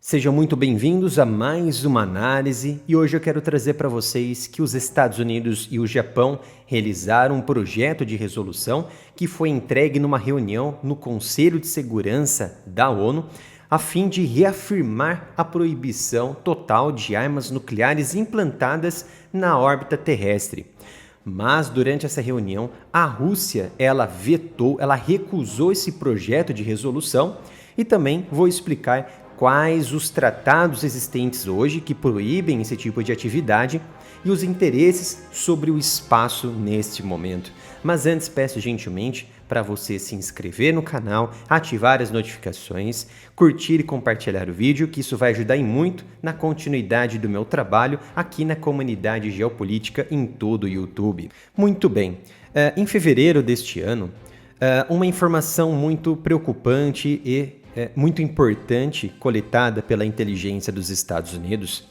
Sejam muito bem-vindos a mais uma análise e hoje eu quero trazer para vocês que os Estados Unidos e o Japão realizaram um projeto de resolução que foi entregue numa reunião no Conselho de Segurança da ONU a fim de reafirmar a proibição total de armas nucleares implantadas na órbita terrestre. Mas durante essa reunião, a Rússia, ela recusou esse projeto de resolução e também vou explicar quais os tratados existentes hoje que proíbem esse tipo de atividade e os interesses sobre o espaço neste momento. Mas antes peço gentilmente para você se inscrever no canal, ativar as notificações, curtir e compartilhar o vídeo, que isso vai ajudar muito na continuidade do meu trabalho aqui na comunidade geopolítica em todo o YouTube. Muito bem, em fevereiro deste ano, uma informação muito preocupante e muito importante coletada pela inteligência dos Estados Unidos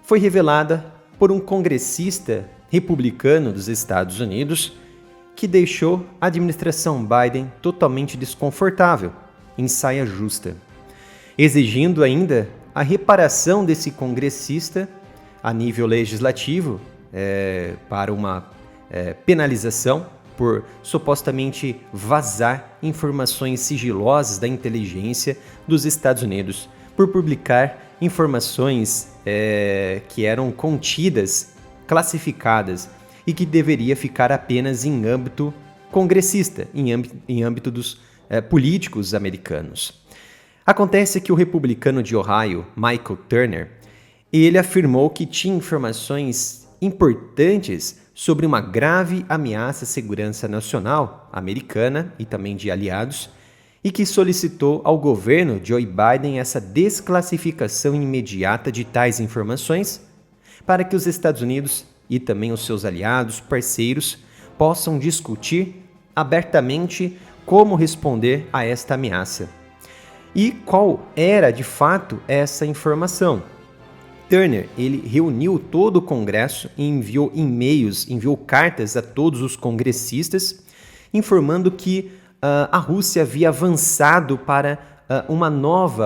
foi revelada por um congressista republicano dos Estados Unidos que deixou a administração Biden totalmente desconfortável, em saia justa, exigindo ainda a reparação desse congressista a nível legislativo para uma penalização por supostamente vazar informações sigilosas da inteligência dos Estados Unidos, por publicar informações que eram contidas, classificadas e que deveria ficar apenas em âmbito congressista, em âmbito dos políticos americanos. Acontece que o republicano de Ohio, Michael Turner, ele afirmou que tinha informações importantes sobre uma grave ameaça à segurança nacional americana e também de aliados, e que solicitou ao governo Joe Biden essa desclassificação imediata de tais informações para que os Estados Unidos e também os seus aliados, parceiros, possam discutir abertamente como responder a esta ameaça. E qual era, de fato, essa informação? Turner, ele reuniu todo o Congresso e enviou e-mails, enviou cartas a todos os congressistas, informando que a Rússia havia avançado para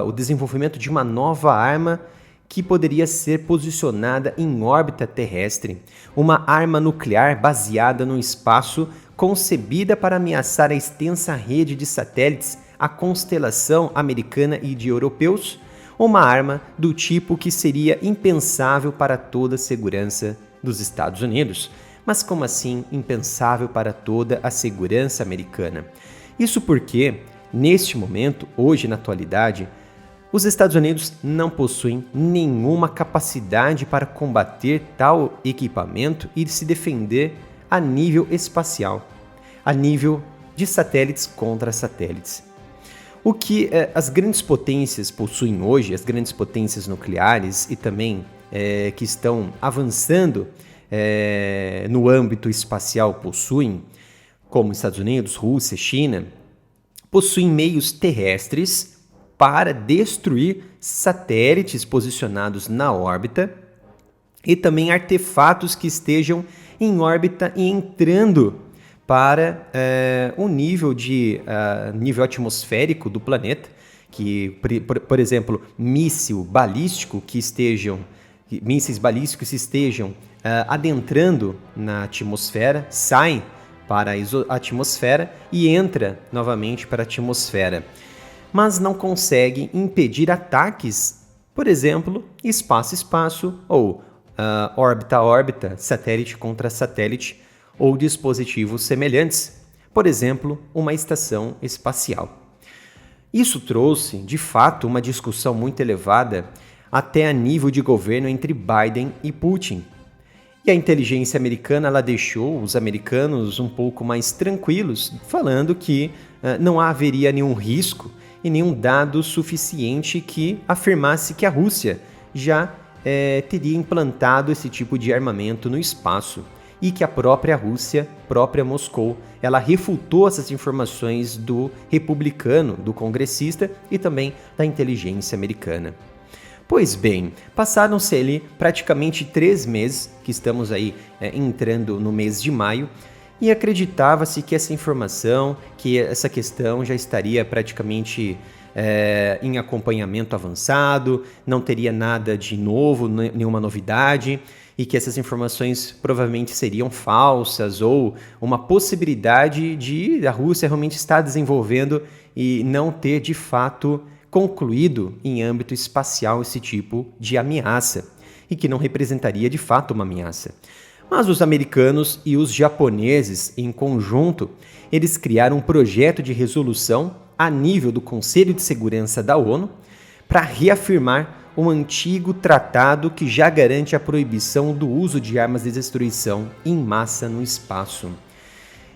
o desenvolvimento de uma nova arma que poderia ser posicionada em órbita terrestre, uma arma nuclear baseada no espaço, concebida para ameaçar a extensa rede de satélites, a constelação americana e de europeus, uma arma do tipo que seria impensável para toda a segurança dos Estados Unidos. Mas como assim impensável para toda a segurança americana? Isso porque, neste momento, hoje na atualidade, os Estados Unidos não possuem nenhuma capacidade para combater tal equipamento e se defender a nível espacial, a nível de satélites contra satélites. O que as grandes potências possuem hoje, as grandes potências nucleares e também que estão avançando no âmbito espacial possuem, como Estados Unidos, Rússia, China, possuem meios terrestres para destruir satélites posicionados na órbita e também artefatos que estejam em órbita e entrando para o nível atmosférico do planeta, que, por exemplo, mísseis balísticos que estejam adentrando na atmosfera, saem para a atmosfera e entra novamente para a atmosfera, mas não conseguem impedir ataques, por exemplo, espaço-espaço ou órbita-órbita, satélite contra satélite, ou dispositivos semelhantes, por exemplo, uma estação espacial. Isso trouxe, de fato, uma discussão muito elevada até a nível de governo entre Biden e Putin. E a inteligência americana ela deixou os americanos um pouco mais tranquilos, falando que não haveria nenhum risco e nenhum dado suficiente que afirmasse que a Rússia já teria implantado esse tipo de armamento no espaço. E que a própria Rússia, própria Moscou, ela refutou essas informações do republicano, do congressista e também da inteligência americana. Pois bem, passaram-se ali praticamente 3 meses, que estamos aí entrando no mês de maio, e acreditava-se que essa informação, que essa questão já estaria praticamente em acompanhamento avançado, não teria nada de novo, nenhuma novidade, e que essas informações provavelmente seriam falsas ou uma possibilidade de a Rússia realmente estar desenvolvendo e não ter de fato concluído em âmbito espacial esse tipo de ameaça, e que não representaria de fato uma ameaça. Mas os americanos e os japoneses, em conjunto, eles criaram um projeto de resolução a nível do Conselho de Segurança da ONU para reafirmar um antigo tratado que já garante a proibição do uso de armas de destruição em massa no espaço.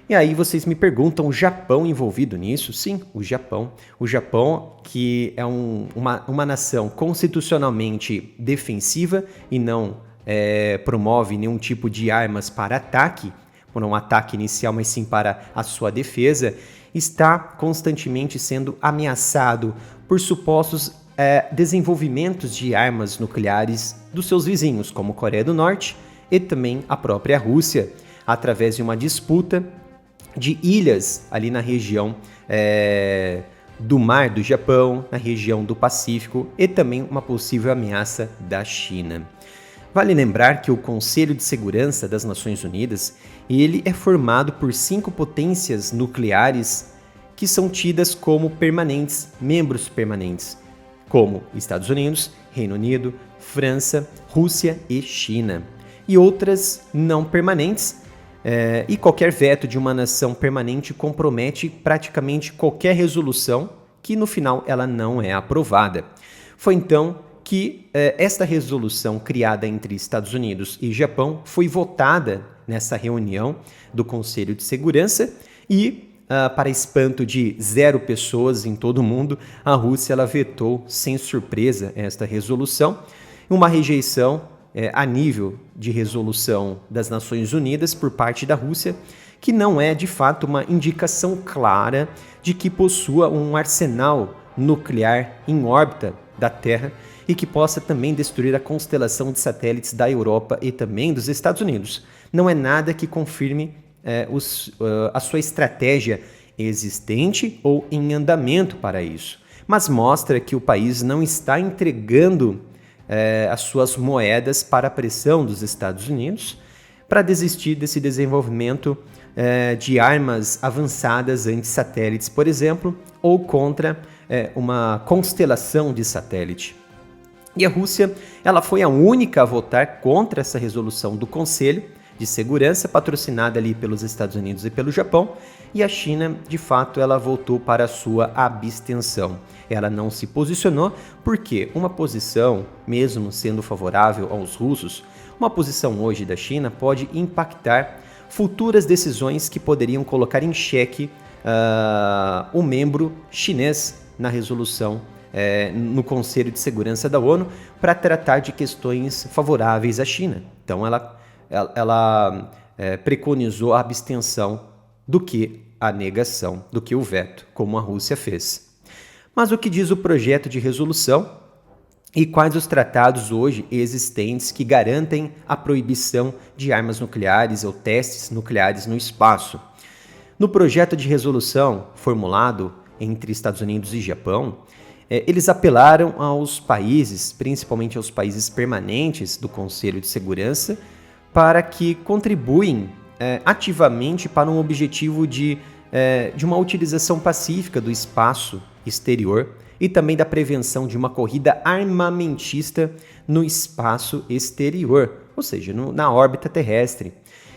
E aí vocês me perguntam, o Japão envolvido nisso? Sim, o Japão. O Japão, que é uma nação constitucionalmente defensiva e não promove nenhum tipo de armas para ataque, por um ataque inicial, mas sim para a sua defesa, está constantemente sendo ameaçado por supostos desenvolvimentos de armas nucleares dos seus vizinhos, como Coreia do Norte e também a própria Rússia, através de uma disputa de ilhas ali na região do Mar do Japão, na região do Pacífico e também uma possível ameaça da China. Vale lembrar que o Conselho de Segurança das Nações Unidas, ele é formado por 5 potências nucleares que são tidas como permanentes, membros permanentes, como Estados Unidos, Reino Unido, França, Rússia e China, e outras não permanentes, e qualquer veto de uma nação permanente compromete praticamente qualquer resolução que no final ela não é aprovada. Foi então que esta resolução criada entre Estados Unidos e Japão foi votada nessa reunião do Conselho de Segurança e, para espanto de 0 pessoas em todo o mundo, a Rússia ela vetou sem surpresa esta resolução, uma rejeição a nível de resolução das Nações Unidas por parte da Rússia, que não é de fato uma indicação clara de que possua um arsenal nuclear em órbita da Terra e que possa também destruir a constelação de satélites da Europa e também dos Estados Unidos. Não é nada que confirme a sua estratégia existente ou em andamento para isso, mas mostra que o país não está entregando as suas moedas para a pressão dos Estados Unidos para desistir desse desenvolvimento de armas avançadas anti-satélites, por exemplo, ou contra uma constelação de satélite. E a Rússia, ela foi a única a votar contra essa resolução do Conselho de Segurança, patrocinada ali pelos Estados Unidos e pelo Japão, e a China, de fato, ela votou para a sua abstenção. Ela não se posicionou porque uma posição, mesmo sendo favorável aos russos, uma posição hoje da China pode impactar futuras decisões que poderiam colocar em xeque o membro chinês na resolução no Conselho de Segurança da ONU para tratar de questões favoráveis à China. Então ela preconizou a abstenção do que a negação, do que o veto, como a Rússia fez. Mas o que diz o projeto de resolução e quais os tratados hoje existentes que garantem a proibição de armas nucleares ou testes nucleares no espaço? No projeto de resolução formulado entre Estados Unidos e Japão, eles apelaram aos países, principalmente aos países permanentes do Conselho de Segurança, para que contribuem ativamente para um objetivo de uma utilização pacífica do espaço exterior e também da prevenção de uma corrida armamentista no espaço exterior, ou seja, na órbita terrestre.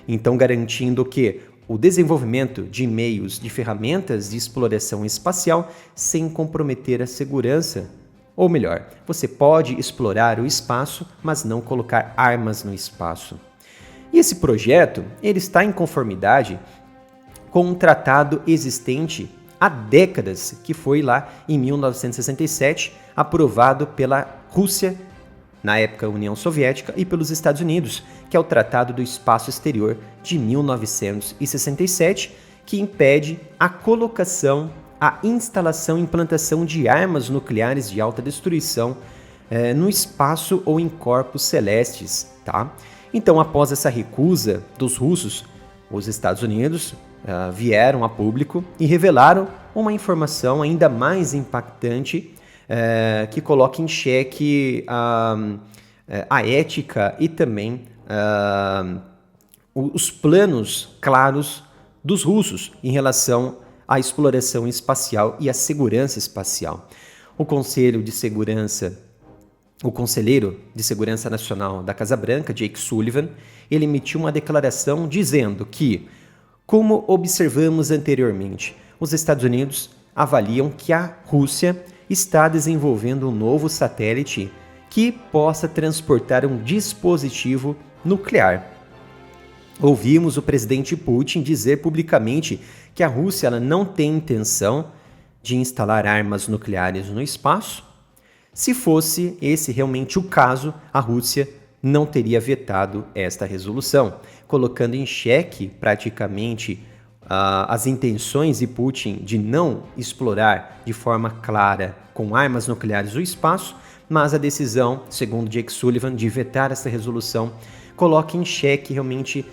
Então, garantindo que o desenvolvimento de meios de ferramentas de exploração espacial sem comprometer a segurança. Ou melhor, você pode explorar o espaço, mas não colocar armas no espaço. E esse projeto, ele está em conformidade com um tratado existente há décadas, que foi lá em 1967, aprovado pela Rússia, na época União Soviética, e pelos Estados Unidos, que é o Tratado do Espaço Exterior de 1967, que impede a colocação, a instalação e implantação de armas nucleares de alta destruição no espaço ou em corpos celestes, tá? Então, após essa recusa dos russos, os Estados Unidos vieram a público e revelaram uma informação ainda mais impactante que coloca em xeque a ética e também os planos claros dos russos em relação à exploração espacial e à segurança espacial. O Conselheiro de Segurança Nacional da Casa Branca, Jake Sullivan, ele emitiu uma declaração dizendo que, como observamos anteriormente, os Estados Unidos avaliam que a Rússia está desenvolvendo um novo satélite que possa transportar um dispositivo nuclear. Ouvimos o presidente Putin dizer publicamente que a Rússia ela não tem intenção de instalar armas nucleares no espaço. Se fosse esse realmente o caso, a Rússia não teria vetado esta resolução, colocando em xeque praticamente as intenções de Putin de não explorar de forma clara com armas nucleares o espaço, mas a decisão, segundo Jake Sullivan, de vetar essa resolução coloca em xeque realmente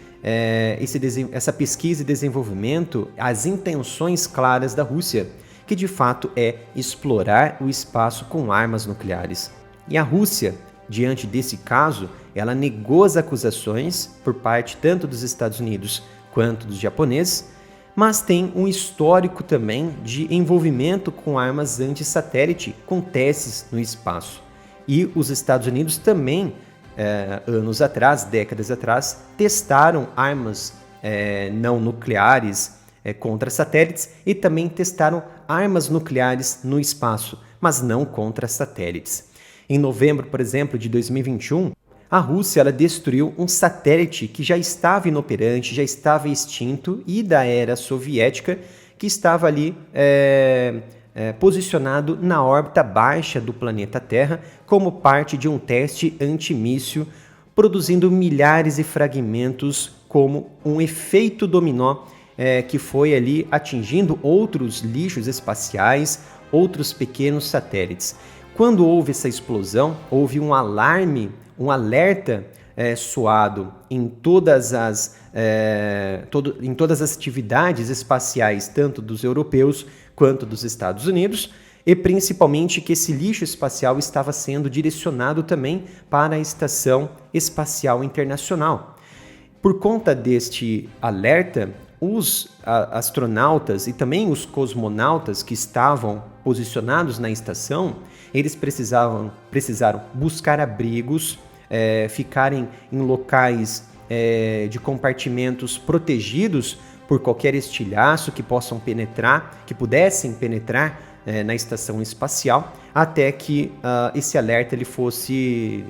essa pesquisa e desenvolvimento, as intenções claras da Rússia, que de fato é explorar o espaço com armas nucleares. E a Rússia, diante desse caso, ela negou as acusações por parte tanto dos Estados Unidos quanto dos japoneses, mas tem um histórico também de envolvimento com armas anti-satélite, com testes no espaço. E os Estados Unidos também, anos atrás, décadas atrás, testaram armas não nucleares contra satélites e também testaram armas nucleares no espaço, mas não contra satélites. Em novembro, por exemplo, de 2021, a Rússia ela destruiu um satélite que já estava inoperante, já estava extinto e da era soviética, que estava ali posicionado na órbita baixa do planeta Terra como parte de um teste antimíssil, produzindo milhares de fragmentos como um efeito dominó que foi ali atingindo outros lixos espaciais, outros pequenos satélites. Quando houve essa explosão, houve um alarme, um alerta soado em todas as atividades espaciais, tanto dos europeus quanto dos Estados Unidos, e principalmente que esse lixo espacial estava sendo direcionado também para a Estação Espacial Internacional. Por conta deste alerta, os astronautas e também os cosmonautas que estavam posicionados na estação, eles precisaram buscar abrigos, ficarem em locais de compartimentos protegidos por qualquer estilhaço que pudessem penetrar na estação espacial, até que esse alerta ele fosse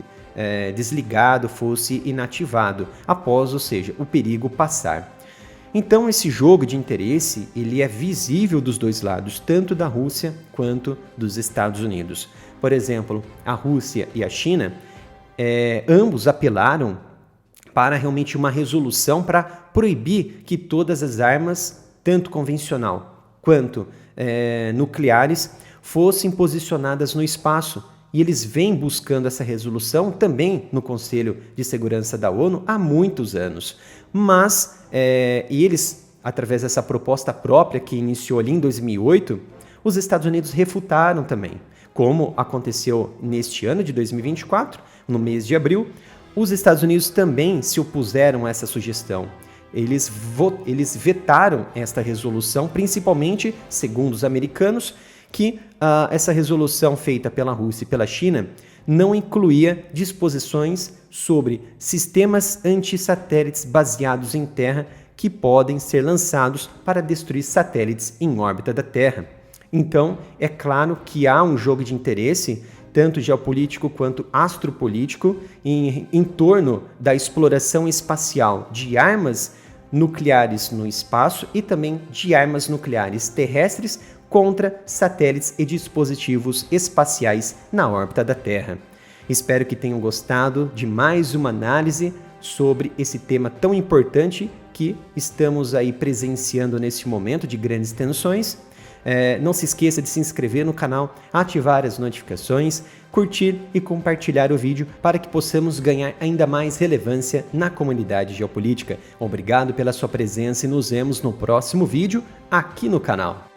desligado, fosse inativado, ou seja, o perigo passar. Então esse jogo de interesse ele é visível dos dois lados, tanto da Rússia quanto dos Estados Unidos. Por exemplo, a Rússia e a China, ambos apelaram para realmente uma resolução para proibir que todas as armas, tanto convencional quanto nucleares, fossem posicionadas no espaço. E eles vêm buscando essa resolução também no Conselho de Segurança da ONU há muitos anos. Mas, eles, através dessa proposta própria que iniciou ali em 2008, os Estados Unidos refutaram também. Como aconteceu neste ano de 2024, no mês de abril, os Estados Unidos também se opuseram a essa sugestão. Eles vetaram esta resolução, principalmente, segundo os americanos, que essa resolução feita pela Rússia e pela China não incluía disposições sobre sistemas anti-satélites baseados em terra que podem ser lançados para destruir satélites em órbita da Terra. Então, é claro que há um jogo de interesse, tanto geopolítico quanto astropolítico, em torno da exploração espacial de armas nucleares no espaço e também de armas nucleares terrestres contra satélites e dispositivos espaciais na órbita da Terra. Espero que tenham gostado de mais uma análise sobre esse tema tão importante que estamos aí presenciando nesse momento de grandes tensões. Não se esqueça de se inscrever no canal, ativar as notificações, curtir e compartilhar o vídeo para que possamos ganhar ainda mais relevância na comunidade geopolítica. Obrigado pela sua presença e nos vemos no próximo vídeo aqui no canal.